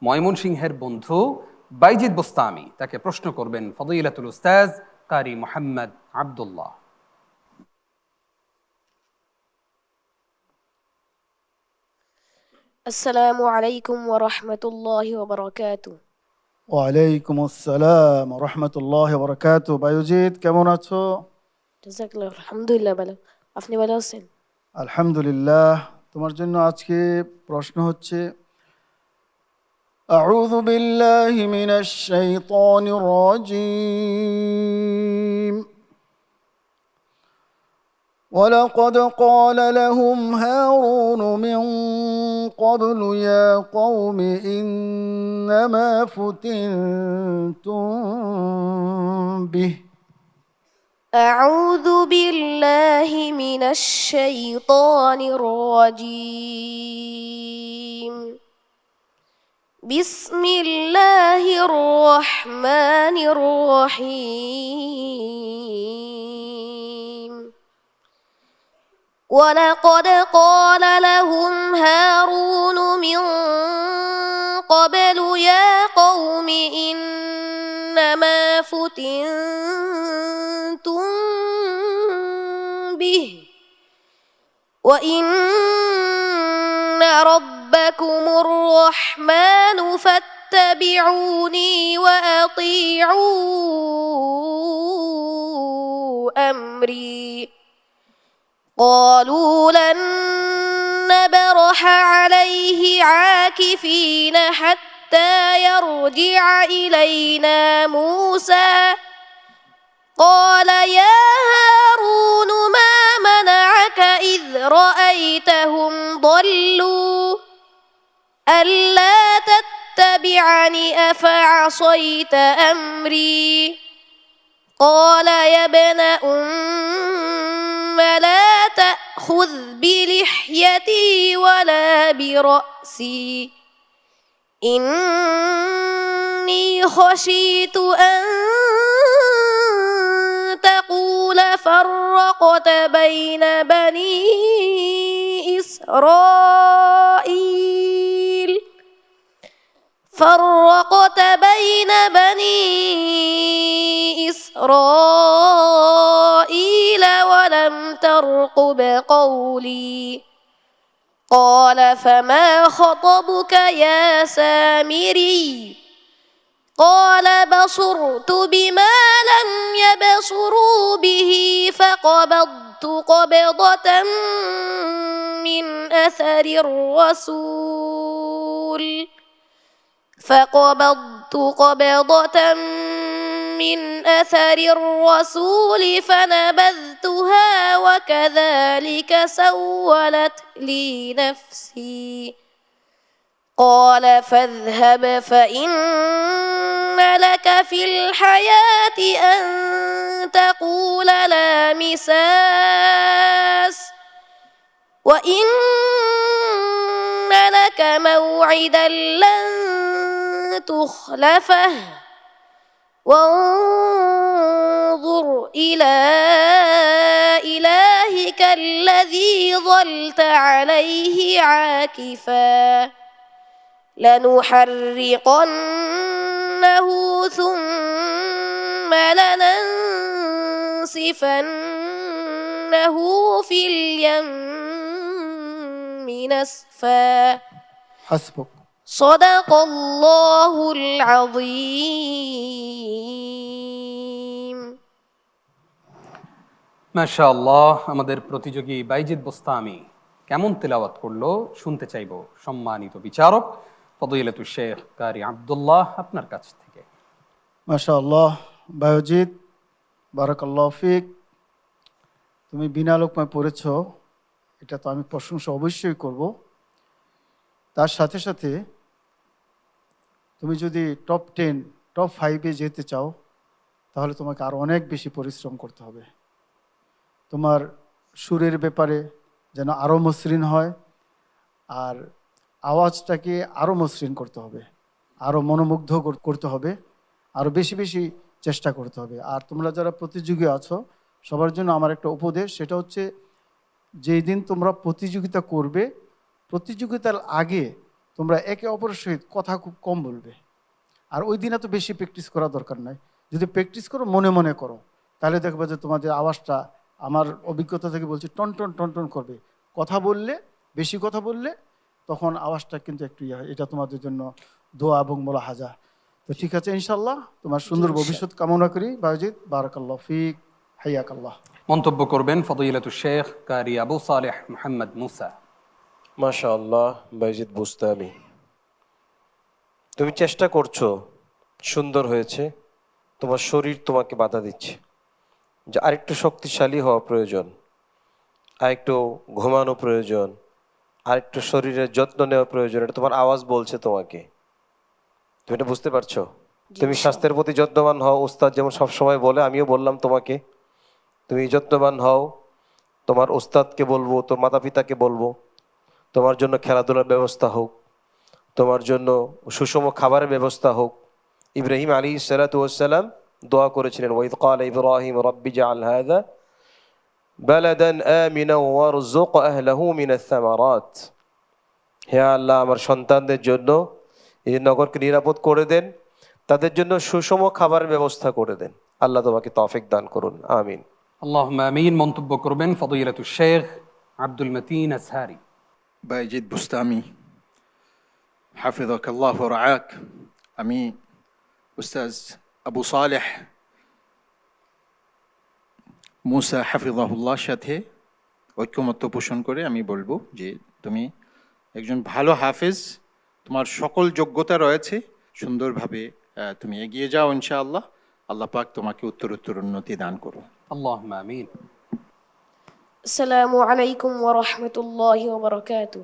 ময়মনসিংহের বন্ধু বাইজিদ বোস্তামি তাকে প্রশ্ন করবেন ফদিলাতুল উস্তাজ কারি মোহাম্মদ আব্দুল্লাহ। আসসালামু আলাইকুম ওয়া রাহমাতুল্লাহি ওয়া বারাকাতুহু। ওয়ালাইকুম আসসালাম রহমতুল্লাহ বরকাত। বায়ুজিৎ, কেমন আছো? জাযাকাল্লাহ, আলহামদুলিল্লাহ ভালো। আপনি ভালো আছেন? আলহামদুলিল্লাহ। তোমার জন্য আজকে প্রশ্ন হচ্ছে, আউযু বিল্লাহি মিনাশ শাইতানির রাজীম। ولقد قال لهم هارون من قبل يا قوم إنما فتنتم به أعوذ بالله من الشيطان الرجيم. بسم الله الرحمن الرحيم. ولقد قال لهم هارون من قبل يا قوم إنما فتنتم به وإن ربكم الرحمن فاتبعوني وأطيعوا أمري. قالوا لن نبرح عليه عاكفين حتى يرجع إلينا موسى. قال يا هارون ما منعك إذ رأيتهم ضلوا ألا تتبعني أفعصيت أمري. قال يا ابن لا تأخذ بلحيتي ولا برأسي إني خشيت أن تقول فرقت بين بني إسرائيل ولم ترقب قولي. قال فما خطبك يا سامري؟ قال بصرت بما لم يبصروا به فقبضت قبضة من أثر الرسول فنبذتها وكذلك سولت لي نفسي. قال فاذهب فإن لك في الحياة أن تقول لا مساس وإن لك موعدا لن تخلفه وانظر إلى إلهك الذي ظلت عليه عاكفا لنحرقنه ثم لننسفنه في اليم نسفا. হাসবুক। صدق الله العظيم. মাশাআল্লাহ, আমাদের প্রতিযোগী বাইজিদ বোস্তামি কেমন তেলাওয়াত করলো শুনতে চাইবো সম্মানিত বিচারক ফদিলাতুল শেখ কারি আব্দুল্লাহ আপনার কাছ থেকে। মাশাআল্লাহ বায়ুজিৎ, বারাকাল্লাহ ফিক। তুমি বিনা লোকমায় পড়েছ, এটা তো আমি প্রশংসা অবশ্যই করব। তার সাথে সাথে তুমি যদি টপ 10 টপ 5-এ যেতে চাও তাহলে তোমাকে আরও অনেক বেশি পরিশ্রম করতে হবে। তোমার সুরের ব্যাপারে যেন আরও মসৃণ হয়, আর আওয়াজটাকে আরও মসৃণ করতে হবে, আরও মনোমুগ্ধ করতে হবে, আরও বেশি বেশি চেষ্টা করতে হবে। আর তোমরা যারা প্রতিযোগী আছো সবার জন্য আমার একটা উপদেশ, সেটা হচ্ছে যেই দিন তোমরা প্রতিযোগিতা করবে প্রতিযোগিতার আগে তোমরা একে অপরের সহিত কথা খুব কম বলবে। আর ওই দিনে তো বেশি প্র্যাকটিস করা দরকার নাই, যদি প্র্যাকটিস করো মনে মনে করো, তাহলে দেখবে যে তোমাদের আওয়াজটা, আমার অভিজ্ঞতা থেকে বলছি, টন টন টন টন করবে। কথা বললে, বেশি কথা বললে তখন আওয়াজটা কিন্তু একটু ইয়ে হয়। এটা তোমাদের জন্য দোয়া এবং মোলাহাজা। তো ঠিক আছে, ইনশাল্লাহ তোমার সুন্দর ভবিষ্যৎ কামনা করি বায়জিৎ। বারাকাল্লাহ ফিক, হাইয়াকাল্লাহ। মন্তব্য করবেন ফদিলাতুল শেখ কারি আবু সালেহ মুহাম্মদ মুসা। মাশাআল্লাহ বাইজিদ বুস্তামি, তুমি চেষ্টা করছো, সুন্দর হয়েছে। তোমার শরীর তোমাকে বাধা দিচ্ছে যে আরেকটু শক্তিশালী হওয়া প্রয়োজন, আরেকটু ঘুমানো প্রয়োজন, আরেকটু শরীরের যত্ন নেওয়া প্রয়োজন। এটা তোমার আওয়াজ বলছে তোমাকে, তুমি এটা বুঝতে পারছো? তুমি স্বাস্থ্যের প্রতি যত্নবান হও, উস্তাদ যেমন সবসময় বলে, আমিও বললাম তোমাকে, তুমি যত্নবান হও। তোমার উস্তাদকে বলবো, তোর মাতা পিতাকে বলবো, তোমার জন্য খেলাধুলার ব্যবস্থা হোক, তোমার জন্য সুষম খাবারের ব্যবস্থা হোক। ইব্রাহিম আলাইহিসসালাতু ওয়াসসালাম দোয়া করেছিলেন, ওয়াইদ ক্বালা ইব্রাহিম রাব্বি জাআল হাযা বালাদান আমিনা ওয়ারযুক আহলাহু মিনাস সামারাত। হে আল্লাহ, আমার সন্তানদের জন্য এই নগরকে নিরাপদ করে দেন, তাদের জন্য সুষম খাবারের ব্যবস্থা করে দেন। আল্লাহ তোমাকে তৌফিক দান করুন, আমিন। আল্লাহুম্মা আমিন। মন্তব্য করবেন ফদিলাতুল শেখ আব্দুল মতিন আজহারি। বাইজিদ বুস্তামি, হাফিজাকাল্লাহ ওয়া রাআক। আমি উস্তাজ আবু সালেহ মুসা হাফিজাহুল্লাহর সাথে ঐক্যমত্য পোষণ করে আমি বলবো যে তুমি একজন ভালো হাফেজ, তোমার সকল যোগ্যতা রয়েছে, সুন্দরভাবে তুমি এগিয়ে যাও ইনশাআল্লাহ। আল্লাহ পাক তোমাকে উত্তরোত্তর উন্নতি দান করুন। আল্লাহুম্মা আমিন। আসসালামু আলাইকুম ওয়া রাহমাতুল্লাহি ওয়া বারাকাতুহু।